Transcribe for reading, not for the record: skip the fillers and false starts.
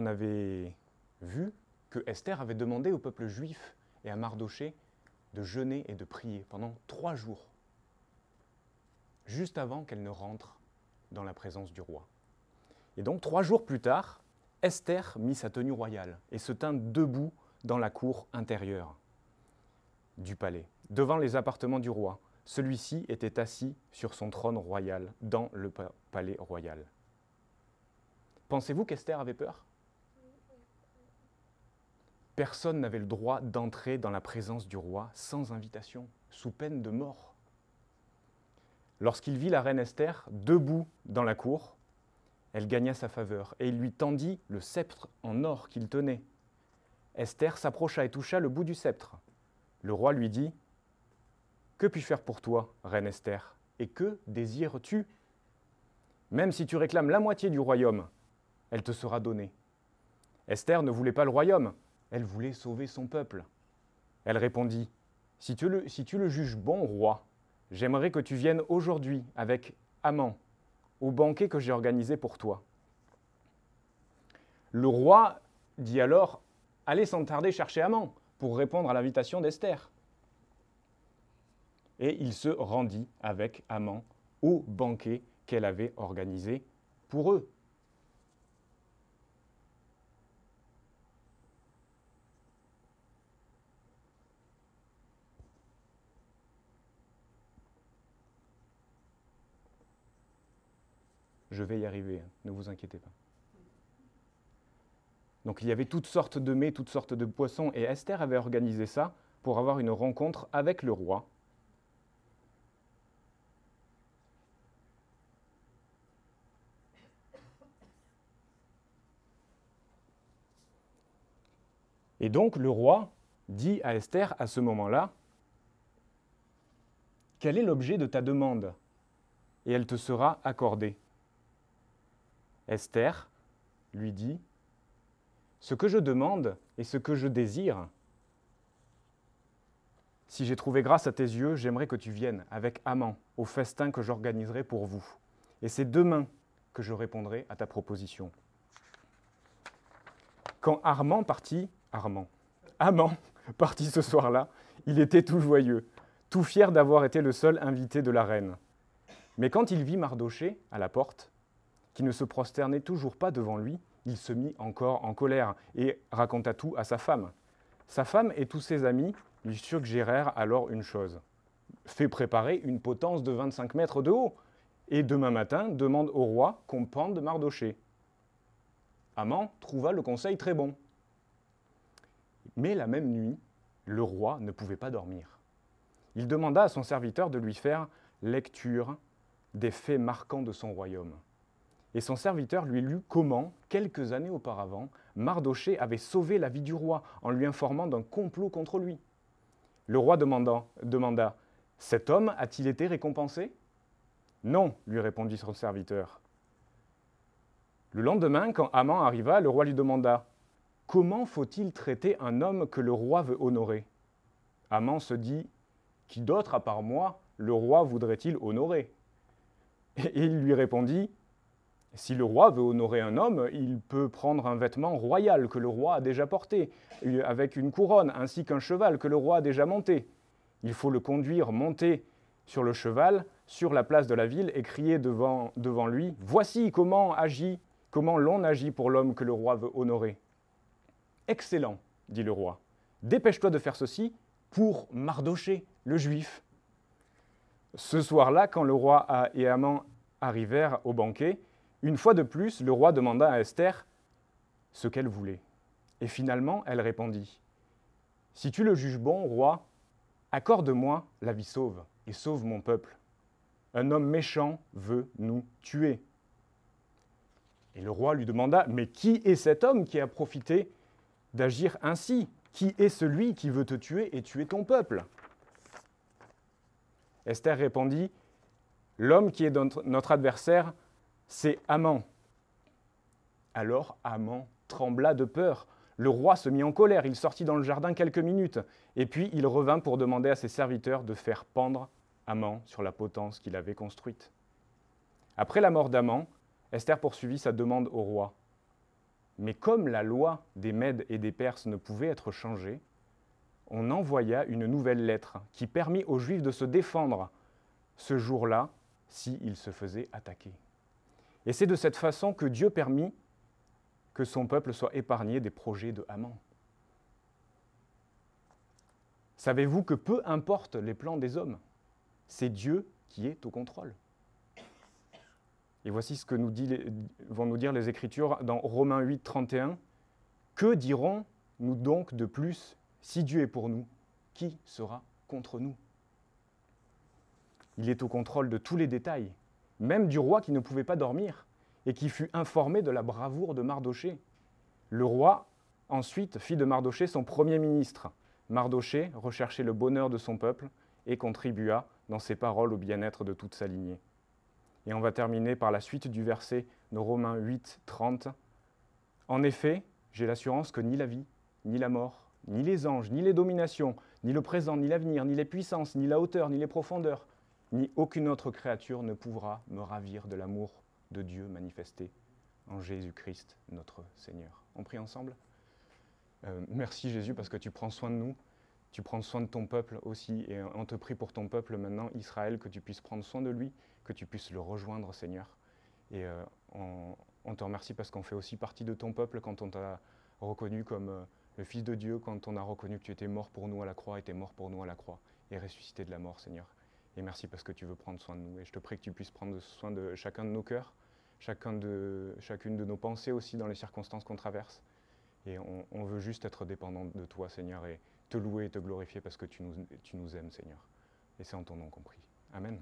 on avait vu que Esther avait demandé au peuple juif et à Mardochée de jeûner et de prier pendant 3 jours, juste avant qu'elle ne rentre dans la présence du roi. Et donc 3 jours plus tard, Esther mit sa tenue royale et se tint debout dans la cour intérieure du palais, devant les appartements du roi. Celui-ci était assis sur son trône royal dans le palais royal. Pensez-vous qu'Esther avait peur ? Personne n'avait le droit d'entrer dans la présence du roi sans invitation, sous peine de mort. Lorsqu'il vit la reine Esther debout dans la cour, elle gagna sa faveur et il lui tendit le sceptre en or qu'il tenait. Esther s'approcha et toucha le bout du sceptre. Le roi lui dit « Que puis-je faire pour toi, reine Esther, et que désires-tu ? Même si tu réclames la moitié du royaume, elle te sera donnée. » Esther ne voulait pas le royaume, elle voulait sauver son peuple. Elle répondit « Si tu le juges bon, roi, j'aimerais que tu viennes aujourd'hui avec Haman au banquet que j'ai organisé pour toi. » Le roi dit alors « Allez sans tarder chercher Haman pour répondre à l'invitation d'Esther. » Et il se rendit avec Haman au banquet qu'elle avait organisé pour eux. Je vais y arriver, ne vous inquiétez pas. Donc il y avait toutes sortes de mets, toutes sortes de poissons, et Esther avait organisé ça pour avoir une rencontre avec le roi. Et donc le roi dit à Esther à ce moment-là, « Quel est l'objet de ta demande ? Et elle te sera accordée. » Esther lui dit, « Ce que je demande et ce que je désire, si j'ai trouvé grâce à tes yeux, j'aimerais que tu viennes avec Haman au festin que j'organiserai pour vous. Et c'est demain que je répondrai à ta proposition. » Quand Haman partit ce soir-là, il était tout joyeux, tout fier d'avoir été le seul invité de la reine. Mais quand il vit Mardochée à la porte, qui ne se prosternait toujours pas devant lui, il se mit encore en colère et raconta tout à sa femme. Sa femme et tous ses amis lui suggérèrent alors une chose. Fais préparer une potence de 25 mètres de haut et demain matin, demande au roi qu'on pende Mardochée. Haman trouva le conseil très bon. Mais la même nuit, le roi ne pouvait pas dormir. Il demanda à son serviteur de lui faire lecture des faits marquants de son royaume. Et son serviteur lui lut comment, quelques années auparavant, Mardochée avait sauvé la vie du roi en lui informant d'un complot contre lui. Le roi demanda « Cet homme a-t-il été récompensé ?» « Non, lui répondit son serviteur. Le lendemain, quand Haman arriva, le roi lui demanda « Comment faut-il traiter un homme que le roi veut honorer ?» Haman se dit « Qui d'autre à part moi, le roi voudrait-il honorer ?» Et il lui répondit « Si le roi veut honorer un homme, il peut prendre un vêtement royal que le roi a déjà porté, avec une couronne, ainsi qu'un cheval que le roi a déjà monté. Il faut le conduire monter sur le cheval, sur la place de la ville, et crier devant lui « Voici comment l'on agit pour l'homme que le roi veut honorer. » « Excellent, dit le roi. Dépêche-toi de faire ceci pour Mardochée, le juif. » Ce soir-là, quand le roi et Haman arrivèrent au banquet, une fois de plus, le roi demanda à Esther ce qu'elle voulait. Et finalement, elle répondit « Si tu le juges bon, roi, accorde-moi la vie sauve et sauve mon peuple. Un homme méchant veut nous tuer. » Et le roi lui demanda « Mais qui est cet homme qui a profité d'agir ainsi? Qui est celui qui veut te tuer et tuer ton peuple ?» Esther répondit « L'homme qui est notre adversaire, c'est Haman. » Alors Haman trembla de peur. Le roi se mit en colère, il sortit dans le jardin quelques minutes, et puis il revint pour demander à ses serviteurs de faire pendre Haman sur la potence qu'il avait construite. Après la mort d'Haman, Esther poursuivit sa demande au roi. Mais comme la loi des Mèdes et des Perses ne pouvait être changée, on envoya une nouvelle lettre qui permit aux Juifs de se défendre ce jour-là s'ils se faisaient attaquer. Et c'est de cette façon que Dieu permit que son peuple soit épargné des projets de Haman. Savez-vous que peu importe les plans des hommes, c'est Dieu qui est au contrôle. Et voici ce que vont nous dire les Écritures dans Romains 8, 31. « Que dirons-nous donc de plus? Si Dieu est pour nous, qui sera contre nous ?» Il est au contrôle de tous les détails, même du roi qui ne pouvait pas dormir et qui fut informé de la bravoure de Mardochée. Le roi, ensuite, fit de Mardochée son premier ministre. Mardochée recherchait le bonheur de son peuple et contribua dans ses paroles au bien-être de toute sa lignée. Et on va terminer par la suite du verset de Romains 8, 30. « En effet, j'ai l'assurance que ni la vie, ni la mort, ni les anges, ni les dominations, ni le présent, ni l'avenir, ni les puissances, ni la hauteur, ni les profondeurs, ni aucune autre créature ne pourra me ravir de l'amour de Dieu manifesté en Jésus-Christ, notre Seigneur. » On prie ensemble. Merci Jésus parce que tu prends soin de nous, tu prends soin de ton peuple aussi, et on te prie pour ton peuple maintenant, Israël, que tu puisses prendre soin de lui, que tu puisses le rejoindre, Seigneur. Et on te remercie parce qu'on fait aussi partie de ton peuple quand on t'a reconnu comme le Fils de Dieu, quand on a reconnu que tu étais mort pour nous à la croix, et tu es mort pour nous à la croix, et ressuscité de la mort, Seigneur. Et merci parce que tu veux prendre soin de nous. Et je te prie que tu puisses prendre soin de chacun de nos cœurs, chacune de nos pensées aussi dans les circonstances qu'on traverse. Et on veut juste être dépendant de toi, Seigneur, et te louer et te glorifier parce que tu nous aimes, Seigneur. Et c'est en ton nom qu'on prie. Amen.